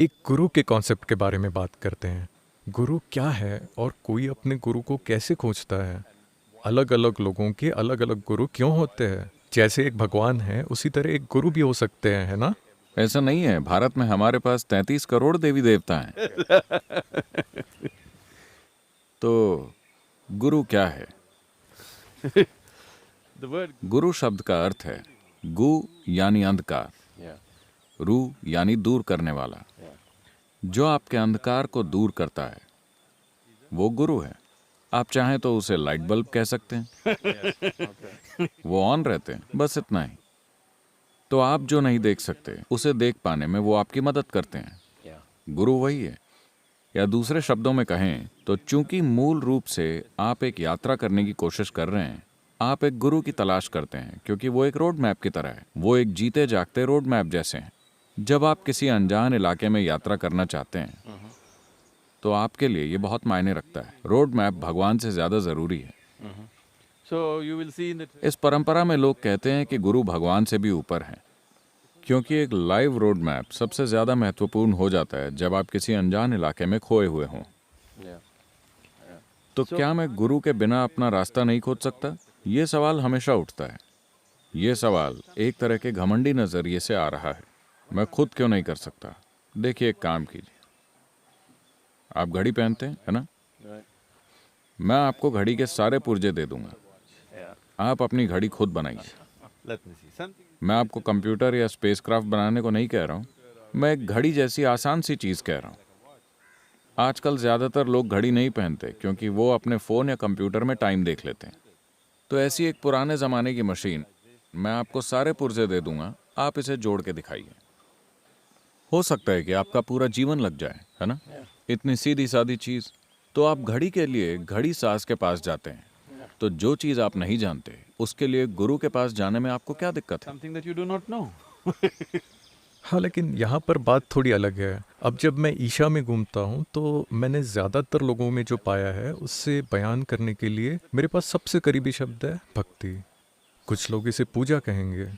एक गुरु के कॉन्सेप्ट के बारे में बात करते हैं। गुरु क्या है और कोई अपने गुरु को कैसे खोजता है? अलग-अलग लोगों के अलग-अलग गुरु क्यों होते हैं? जैसे एक भगवान है, उसी तरह एक गुरु भी हो सकते हैं, है ना? ऐसा नहीं है। भारत में हमारे पास 33 करोड़ देवी देवता हैं। तो गुरु क्या है? गुरु शब्द का अर्थ है गु यानी अंधकार, रू यानी दूर करने वाला। जो आपके अंधकार को दूर करता है वो गुरु है। आप चाहें तो उसे लाइट बल्ब कह सकते हैं। वो ऑन रहते हैं, बस इतना ही। तो आप जो नहीं देख सकते उसे देख पाने में वो आपकी मदद करते हैं। गुरु वही है। या दूसरे शब्दों में कहें तो चूंकि मूल रूप से आप एक यात्रा करने की कोशिश कर रहे हैं, आप एक गुरु की तलाश करते हैं, क्योंकि वो एक रोड मैप की तरह है। वो एक जीते जागते रोड मैप जैसे हैं। जब आप किसी अनजान इलाके में यात्रा करना चाहते हैं तो आपके लिए ये बहुत मायने रखता है। रोड मैप भगवान से ज्यादा जरूरी है। इस परंपरा में लोग कहते हैं कि गुरु भगवान से भी ऊपर हैं, क्योंकि एक लाइव रोड मैप सबसे ज्यादा महत्वपूर्ण हो जाता है जब आप किसी अनजान इलाके में खोए हुए हों। तो क्या मैं गुरु के बिना अपना रास्ता नहीं खोज सकता? ये सवाल हमेशा उठता है। ये सवाल एक तरह के घमंडी नजरिए से आ रहा है। मैं खुद क्यों नहीं कर सकता? देखिए, एक काम कीजिए। आप घड़ी पहनते हैं, है ना? मैं आपको घड़ी के सारे पुर्जे दे दूंगा। आप अपनी घड़ी खुद बनाइए। मैं आपको कंप्यूटर या स्पेसक्राफ्ट बनाने को नहीं कह रहा हूं। मैं एक घड़ी जैसी आसान सी चीज कह रहा हूं। आजकल ज्यादातर लोग घड़ी नहीं पहनते क्योंकि वो अपने फोन या कंप्यूटर में टाइम देख लेते हैं। तो ऐसी एक पुराने जमाने की मशीन, मैं आपको सारे पुर्जे दे दूंगा। आप इसे जोड़ के दिखाइए। हो सकता है कि आपका पूरा जीवन लग जाए, है ना? इतनी सीधी सादी चीज। तो आप घड़ी के लिए घड़ी साज के पास जाते हैं। तो जो चीज आप नहीं जानते उसके लिए गुरु के पास जाने में आपको क्या दिक्कत है? हाँ, लेकिन यहाँ पर बात थोड़ी अलग है। अब जब मैं ईशा में घूमता हूँ तो मैंने ज़्यादातर लोगों में जो पाया है उससे बयान करने के लिए मेरे पास सबसे करीबी शब्द है भक्ति। कुछ लोग इसे पूजा कहेंगे।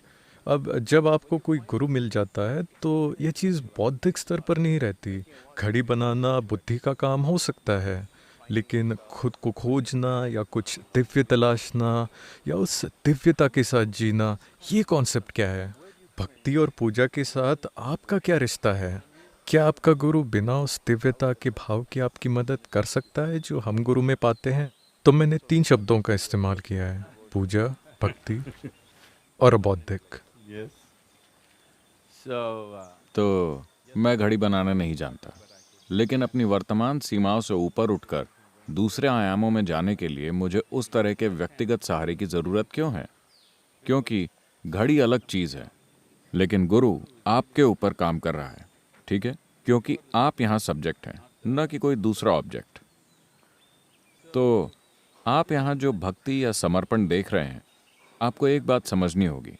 अब जब आपको कोई गुरु मिल जाता है तो ये चीज़ बौद्धिक स्तर पर नहीं रहती। घड़ी बनाना बुद्धि का काम हो सकता है, लेकिन खुद को खोजना या कुछ दिव्य तलाशना या उस दिव्यता के साथ जीना, ये कॉन्सेप्ट क्या है? भक्ति और पूजा के साथ आपका क्या रिश्ता है? क्या आपका गुरु बिना उस दिव्यता के भाव की आपकी मदद कर सकता है जो हम गुरु में पाते हैं? तो मैंने 3 शब्दों का इस्तेमाल किया है: पूजा, भक्ति और बौद्धिक। तो मैं घड़ी बनाना नहीं जानता, लेकिन अपनी वर्तमान सीमाओं से ऊपर उठकर दूसरे आयामों में जाने के लिए मुझे उस तरह के व्यक्तिगत सहारे की जरूरत क्यों है? क्योंकि घड़ी अलग चीज है, लेकिन गुरु आपके ऊपर काम कर रहा है। ठीक है? क्योंकि आप यहाँ सब्जेक्ट हैं, न कि कोई दूसरा ऑब्जेक्ट। तो आप यहाँ जो भक्ति या समर्पण देख रहे हैं, आपको एक बात समझनी होगी।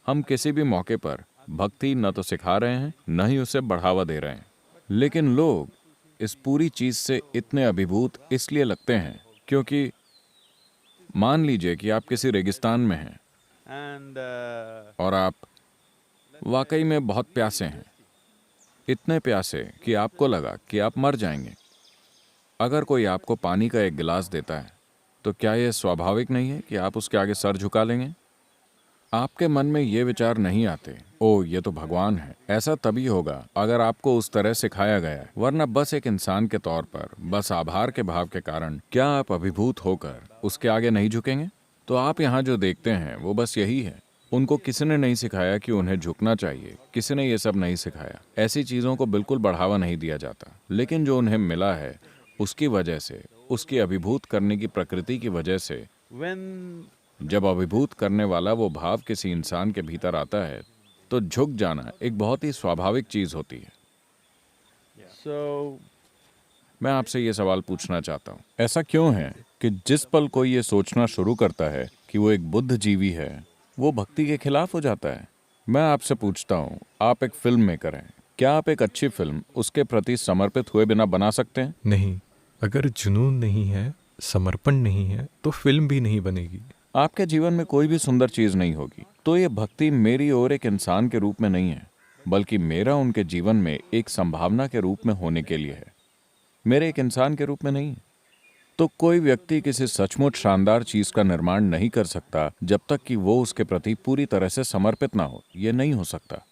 हम किसी भी मौके पर भक्ति न तो सिखा रहे हैं, न ही उसे बढ़ावा दे रहे हैं। लेकिन लोग इस पूरी चीज से इतने अभिभूत इसलिए लगते हैं क्योंकि मान लीजिए कि आप किसी रेगिस्तान में हैं और आप वाकई में बहुत प्यासे हैं। इतने प्यासे कि आपको लगा कि आप मर जाएंगे। अगर कोई आपको पानी का एक गिलास देता है तो क्या यह स्वाभाविक नहीं है कि आप उसके आगे सर झुका लेंगे? आपके मन में ये विचार नहीं आते, ओ ये तो भगवान है। ऐसा तभी होगा अगर आपको उस तरह सिखाया गया है, वरना बस एक इंसान के तौर पर, बस आभार के भाव के कारण क्या आप अभिभूत होकर उसके आगे नहीं झुकेंगे? तो आप यहाँ जो देखते हैं वो बस यही है। उनको किसी ने नहीं सिखाया कि उन्हें झुकना चाहिए। किसी ने ये सब नहीं सिखाया। ऐसी चीजों को बिल्कुल बढ़ावा नहीं दिया जाता। लेकिन जो उन्हें मिला है उसकी वजह से, उसकी अभिभूत करने की प्रकृति की वजह से, जब अभिभूत करने वाला वो भाव किसी इंसान के भीतर आता है तो झुक जाना एक बहुत ही स्वाभाविक चीज होती है। मैं आपसे ये सवाल पूछना चाहता हूँ, ऐसा क्यों है कि जिस पल कोई ये सोचना शुरू करता है कि वो एक बुद्ध जीवी है, वो भक्ति के खिलाफ हो जाता है? मैं आपसे पूछता हूँ, आप एक फिल्म मेकर हैं। क्या आप एक अच्छी फिल्म उसके प्रति समर्पित हुए बिना बना सकते हैं? नहीं, अगर जुनून नहीं है, समर्पण नहीं है, तो फिल्म भी नहीं बनेगी। आपके जीवन में कोई भी सुंदर चीज नहीं होगी। तो ये भक्ति मेरी और एक इंसान के रूप में नहीं है। बल्कि मेरा उनके जीवन में एक संभावना के रूप में होने के लिए है, मेरे एक इंसान के रूप में नहीं। तो कोई व्यक्ति किसी सचमुच शानदार चीज का निर्माण नहीं कर सकता जब तक कि वो उसके प्रति पूरी तरह से समर्पित ना हो। यह नहीं हो सकता।